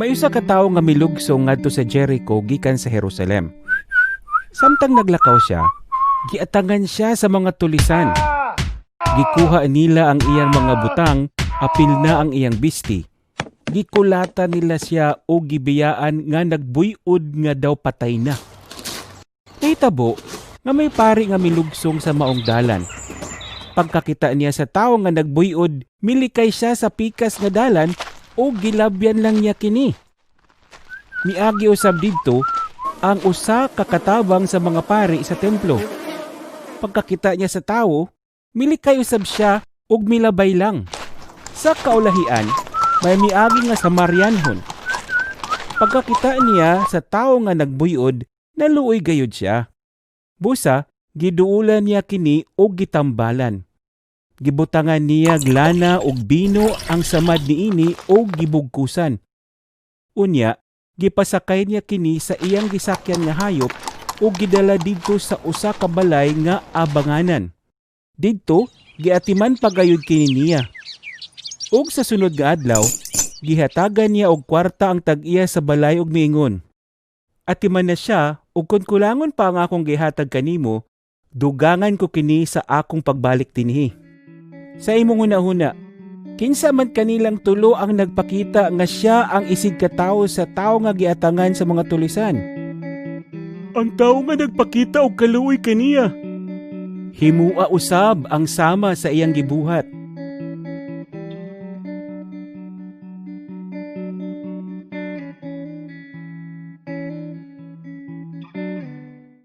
May usa ka tawo nga milugsong ngadto sa Jericho gikan sa Jerusalem. Samtang naglakaw siya, giatangan siya sa mga tulisan. Gikuha nila ang iyang mga butang, apil na ang iyang bisti. Gikulata nila siya o gibiyaan nga nagbuy-od nga daw patay na. Nahitabo nga may pari nga milugsong sa maong dalan. Pagkakita niya sa tawo nga nagbuy-od, milikay siya sa pikas nga dalan o gilabyan lang niya kini. Miagi usab didto ang usa ka katabang sa mga pari sa templo. Pagkakita niya sa tawo, milikay usab siya ug milabay lang. Sa kaulahian, may miagi nga Samarianhon. Pagkakita niya sa tawo nga nagbuy-od, naluoy gayud siya. Busa, giduulan niya kini og gitambalan. Gibutangan niya glana og bino ang samad niini og gibugkusan. Unya, gipasakay niya kini sa iyang gisakyan nga hayop ug gidala didto sa usa ka balay nga abanganan. Didto, giatiman pagayud kini niya. Ug sa sunod nga adlaw, gihatagan niya og kwarta ang tag-iya sa balay ug miingon, "Atiman na siya ug kun kulangon pa ang akong gihatag kanimo, dugangan ko kini sa akong pagbalik dinhi." Sa imong hunahuna, kinsa man kanilang tulo ang nagpakita nga siya ang isig katawo sa tawo nga giatangan sa mga tulisan? Ang tawo nga nagpakita og kaluoy kaniya. Himua usab ang sama sa iyang gibuhat.